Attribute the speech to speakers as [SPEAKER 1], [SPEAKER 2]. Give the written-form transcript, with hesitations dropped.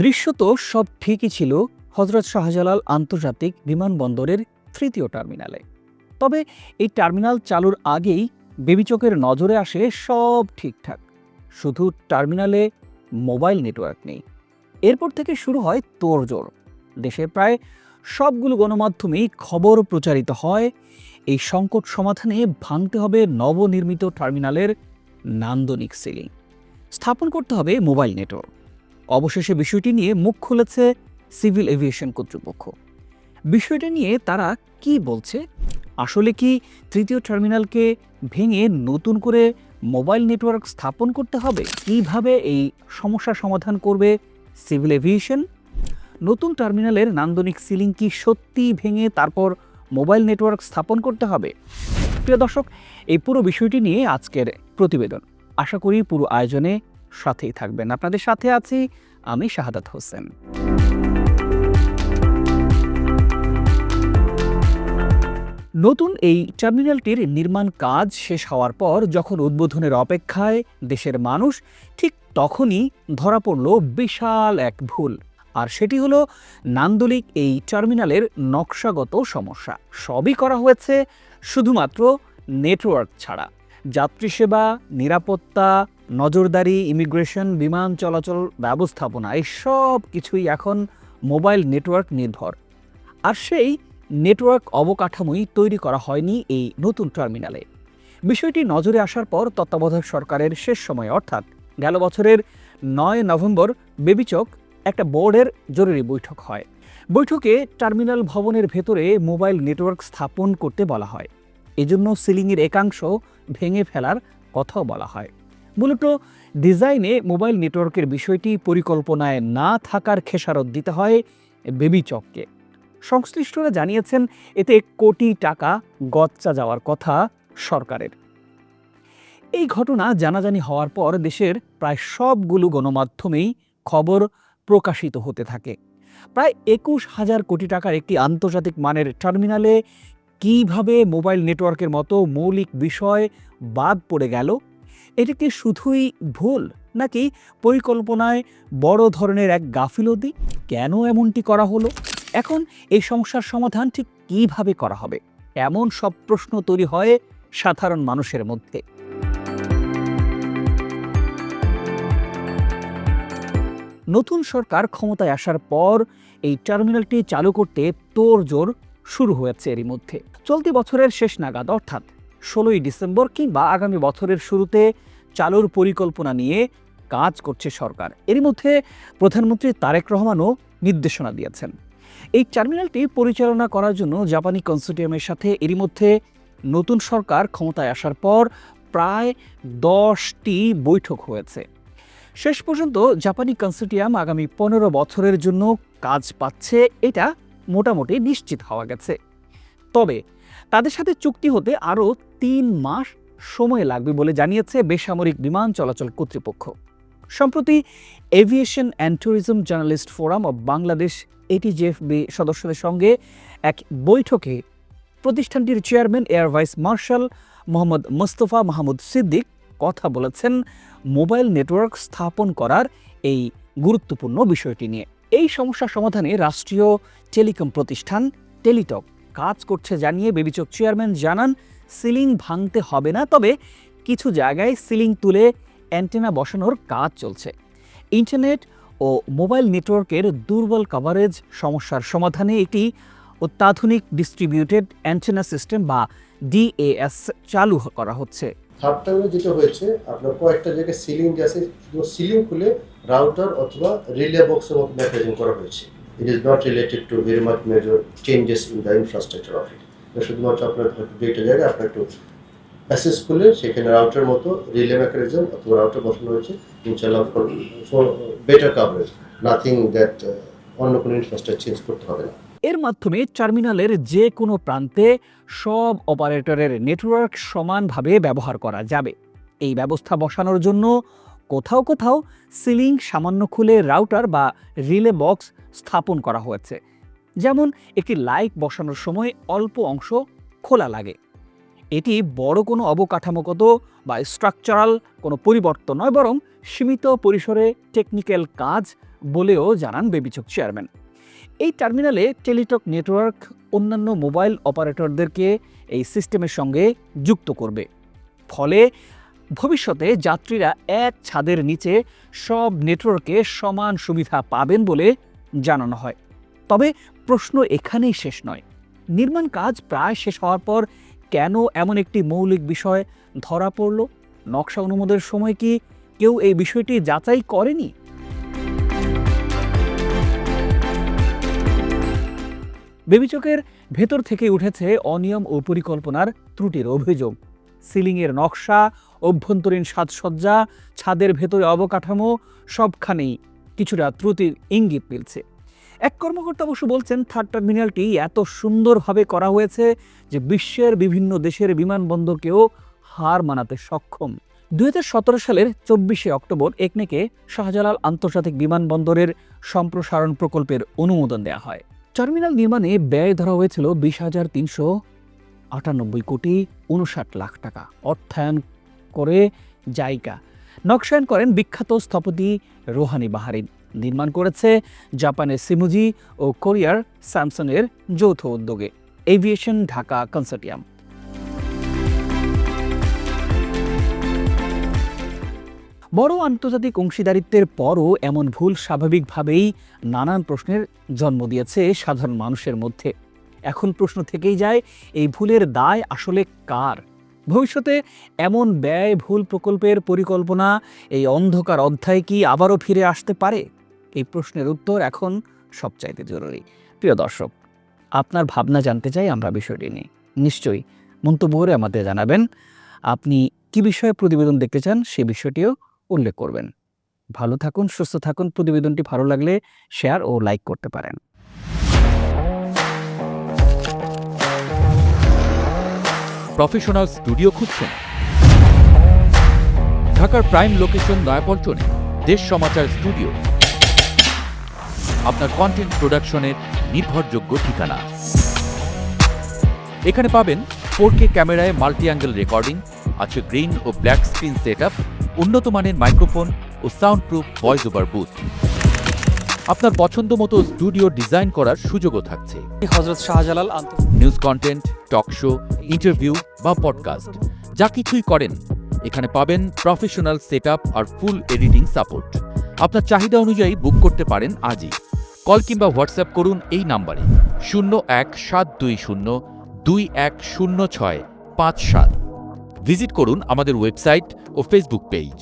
[SPEAKER 1] দৃশ্যত সব ঠিকই ছিল হজরত শাহজালাল আন্তর্জাতিক বিমানবন্দরের তৃতীয় টার্মিনালে। তবে এই টার্মিনাল চালুর আগেই বেবিচকের নজরে আসে সব ঠিকঠাক, শুধু টার্মিনালে মোবাইল নেটওয়ার্ক নেই। এরপর থেকে শুরু হয় তোড়জোড়। দেশের প্রায় সবগুলো গণমাধ্যমেই খবর প্রচারিত হয় এই সংকট সমাধানে ভাঙতে হবে নবনির্মিত টার্মিনালের নান্দনিক সিলিং, স্থাপন করতে হবে মোবাইল নেটওয়ার্ক। অবশেষে বিষয়টি নিয়ে মুখ খুলেছে সিভিল এভিয়েশন কর্তৃপক্ষ। বিষয়টা নিয়ে তারা কি বলছে? আসলে কি তৃতীয় টার্মিনালকে ভেঙে নতুন করে মোবাইল নেটওয়ার্ক স্থাপন করতে হবে? কিভাবে এই সমস্যার সমাধান করবে সিভিল এভিয়েশন? নতুন টার্মিনালের নান্দনিক সিলিং কি সত্যি ভেঙে তারপর মোবাইল নেটওয়ার্ক স্থাপন করতে হবে? প্রিয় দর্শক, এই পুরো বিষয়টি নিয়ে আজকের প্রতিবেদন। আশা করি পুরো আয়োজনে সাথেই থাকবেন। আপনাদের সাথে আছি আমি শাহাদাত হোসেন। নতুন এই টার্মিনালটির নির্মাণ কাজ শেষ হওয়ার পর যখন উদ্বোধনের অপেক্ষায় দেশের মানুষ, ঠিক তখনই ধরা পড়ল বিশাল এক ভুল। আর সেটি হলো নান্দনিক এই টার্মিনালের নকশাগত সমস্যা। সবই করা হয়েছে শুধুমাত্র নেটওয়ার্ক ছাড়া। যাত্রী সেবা, নিরাপত্তা, নজরদারি, ইমিগ্রেশন, বিমান চলাচল ব্যবস্থাপনা, এই সব কিছুই এখন মোবাইল নেটওয়ার্ক নির্ভর। আর সেই নেটওয়ার্ক অবকাঠামোই তৈরি করা হয়নি এই নতুন টার্মিনালে। বিষয়টি নজরে আসার পর তত্ত্বাবধায়ক সরকারের শেষ সময়ে অর্থাৎ গেল বছরের 9 নভেম্বর বেবিচক একটা বোর্ডের জরুরি বৈঠক হয়। বৈঠকে টার্মিনাল ভবনের ভেতরে মোবাইল নেটওয়ার্ক স্থাপন করতে বলা হয়। এজন্য সিলিংয়ের একাংশ ভেঙে ফেলার কথাও বলা হয়। মূলত ডিজাইনে মোবাইল নেটওয়ার্কের বিষয়টি পরিকল্পনায় না থাকার খেসারত দিতে হয় বেবিচককে। সংশ্লিষ্টরা জানিয়েছেন এতে কোটি টাকা গচ্চা যাওয়ার কথা সরকারের। এই ঘটনা জানাজানি হওয়ার পর দেশের প্রায় সবগুলো গণমাধ্যমেই খবর প্রকাশিত হতে থাকে। প্রায় 21,000 কোটি টাকার একটি আন্তর্জাতিক মানের টার্মিনালে কিভাবে মোবাইল নেটওয়ার্কের মতো মৌলিক বিষয় বাদ পড়ে গেল? এটা কি শুধুই ভুল, নাকি পরিকল্পনায় বড় ধরনের এক গাফিলতি? কেন এমনটি করা হলো? এখন এই সমস্যার সমাধান ঠিক কিভাবে করা হবে? এমন সব প্রশ্ন তৈরি হয় সাধারণ মানুষের মধ্যে। নতুন সরকার ক্ষমতায় আসার পর এই টার্মিনালটি চালু করতে তোড়জোড় শুরু হয়েছে এরই মধ্যে। চলতি বছরের শেষ নাগাদ অর্থাৎ 16ই ডিসেম্বর কিংবা আগামী বছরের শুরুতে চালুর পরিকল্পনা নিয়ে কাজ করছে সরকার। এরই মধ্যে প্রধানমন্ত্রী তারেক রহমানও নির্দেশনা দিয়েছেন। এই টার্মিনালটি পরিচালনা করার জন্য জাপানি কনসোর্টিয়ামের সাথে এরই মধ্যে নতুন সরকার ক্ষমতায় আসার পর প্রায় 10টি বৈঠক হয়েছে। শেষ পর্যন্ত জাপানি কনসোর্টিয়াম আগামী 15 বছরের জন্য কাজ পাচ্ছে, এটা মোটামুটি নিশ্চিত হওয়া গেছে। তবে তাদের সাথে চুক্তি হতে আরও 3 মাস সময় লাগবে বলে জানিয়েছে বেসামরিক বিমান চলাচল কর্তৃপক্ষ। সম্প্রতি aviation and tourism journalist forum of Bangladesh ATJFB সদস্যদের সঙ্গে এক বৈঠকে প্রতিষ্ঠানটির chairman air vice marshal Mohammad Mostafa Mahmud Siddique কথা বলেছেন মোবাইল নেটওয়ার্ক স্থাপন করার এই গুরুত্বপূর্ণ বিষয়টি নিয়ে। এই সমস্যা সমাধানে রাষ্ট্রীয় টেলিকম প্রতিষ্ঠান টেলিটক কাজ করছে জানিয়ে বেবিচক চেয়ারম্যান জানান, সিলিং ভাঙতে হবে না, তবে কিছু জায়গায় সিলিং তুলে অ্যান্টেনা বসানোর কাজ চলছে। ইন্টারনেট ও মোবাইল নেটওয়ার্কের দুর্বল কভারেজ সমস্যার সমাধানে একটি অত্যাধুনিক ডিস্ট্রিবিউটেড অ্যান্টেনা সিস্টেম বা ডিএএস চালু করা হচ্ছে।
[SPEAKER 2] থার্ড টাইমে যেটা হয়েছে, আপনার কয়েকটা জায়গায় সিলিং যে আছে, শুধু সিলিং খুলে রাউটার অথবা রিলে বক্সের মতো মেকানিজম করা হয়েছে। It is not related to very much major changes in the infrastructure of it. শুধুমাত্র আপনার দুইটা জায়গায় আপনার একটু প্যাসেজ খুলে সেখানে রাউটার মতো রিলে মেকানিজম অথবা রাউটার বসানো হয়েছে, ইনশাআল্লাহ for better coverage, nothing that অন্য কোনো ইনফ্রাস্ট্রাকচার চেঞ্জ করতে হবে না।
[SPEAKER 1] এর মাধ্যমে টার্মিনালের যে কোনো প্রান্তে সব অপারেটরের নেটওয়ার্ক সমানভাবে ব্যবহার করা যাবে। এই ব্যবস্থা বসানোর জন্য কোথাও কোথাও সিলিং সামান্য খুলে রাউটার বা রিলে বক্স স্থাপন করা হয়েছে। যেমন একটি লাইট বসানোর সময় অল্প অংশ খোলা লাগে। এটি বড় কোনো অবকাঠামোগত বা স্ট্রাকচারাল কোনো পরিবর্তন নয়, বরং সীমিত পরিসরে টেকনিক্যাল কাজ বলেও জানান বেবিচক চেয়ারম্যান। এই টার্মিনালে টেলিটক নেটওয়ার্ক অন্যান্য মোবাইল অপারেটরদেরকে এই সিস্টেমের সঙ্গে যুক্ত করবে। ফলে ভবিষ্যতে যাত্রীরা এক ছাদের নিচে সব নেটওয়ার্কে সমান সুবিধা পাবেন বলে জানানো হয়। তবে প্রশ্ন এখানেই শেষ নয়। নির্মাণ কাজ প্রায় শেষ হওয়ার পর কেন এমন একটি মৌলিক বিষয় ধরা পড়ল? নকশা অনুমোদনের সময় কি কেউ এই বিষয়টি যাচাই করেনি? বেবিচকের ভেতর থেকে উঠেছে অনিয়ম ও পরিকল্পনার ত্রুটির অভিযোগ। সিলিংয়ের নকশা, অভ্যন্তরীণ সাজসজ্জা, ছাদের ভেতরে অবকাঠামো সবখানেই কিছুটা ত্রুটির ইঙ্গিত মিলছে। এক কর্মকর্তা অবশ্য বলছেন, থার্ড টার্মিনালটি এত সুন্দরভাবে করা হয়েছে যে বিশ্বের বিভিন্ন দেশের বিমানবন্দরকেও হার মানাতে সক্ষম। 2017 সালের 24শে অক্টোবর একনেকে শাহজালাল আন্তর্জাতিক বিমানবন্দরের সম্প্রসারণ প্রকল্পের অনুমোদন দেওয়া হয়। টার্মিনাল নির্মাণে ব্যয় ধরা হয়েছিল 20,398 কোটি 59 লাখ টাকা। অর্থায়ন করে জাইকা, নকশায়ন করেন বিখ্যাত স্থপতি রোহানি বাহারিন, নির্মাণ করেছে জাপানের সিমুজি ও কোরিয়ার স্যামসাংয়ের যৌথ উদ্যোগে এভিয়েশন ঢাকা কনসোর্টিয়াম। বড় আন্তর্জাতিক অংশীদারিত্বের পরও এমন ভুল স্বাভাবিকভাবেই নানান প্রশ্নের জন্ম দিয়েছে সাধারণ মানুষের মধ্যে। এখন প্রশ্ন থেকেই যায়, এই ভুলের দায় আসলে কার? ভবিষ্যতে এমন ব্যয়বহুল প্রকল্পের পরিকল্পনা, এই অন্ধকার অধ্যায় কি আবারও ফিরে আসতে পারে? এই প্রশ্নের উত্তর এখন সবচাইতে জরুরি। প্রিয় দর্শক, আপনার ভাবনা জানতে চাই আমরা বিষয়টি নিয়ে। নিশ্চয়ই মন্তব্য করে আমাদের জানাবেন। আপনি কি বিষয়ে প্রতিবেদন দেখতে চান সে বিষয়টিও উল্লেখ করবেন। ভালো থাকুন, সুস্থ থাকুন। প্রতিবেদনটি ভালো লাগলে শেয়ার ও লাইক করতে পারেন।
[SPEAKER 3] প্রফেশনাল স্টুডিও খুঁজছেন? ঢাকার প্রাইম লোকেশন নয়াপল্টনে দেশ সমাচার স্টুডিও আপনার কন্টেন্ট প্রোডাকশনের নির্ভরযোগ্য ঠিকানা। এখানে পাবেন 4K ক্যামেরায় মাল্টি অ্যাঙ্গেল রেকর্ডিং, আছে গ্রিন ও ব্ল্যাক স্ক্রিন সেটআপ, উন্নত মানের মাইক্রোফোন ও sound proof voice over booth. আপনার পছন্দ মতো স্টুডিও ডিজাইন করার সুযোগও থাকছে।
[SPEAKER 1] Hazrat Shahjalal
[SPEAKER 3] news content, talk show, interview বা পডকাস্ট যা কিছুই করেন এখানে পাবেন প্রফেশনাল সেটআপ আর ফুল এডিটিং সাপোর্ট। আপনার চাহিদা অনুযায়ী বুক করতে পারেন আজই। কল কিংবা হোয়াটসঅ্যাপ করুন এই নাম্বারে 01-720-210657। ভিজিট করুন আমাদের ওয়েবসাইট ও ফেসবুক পেজ।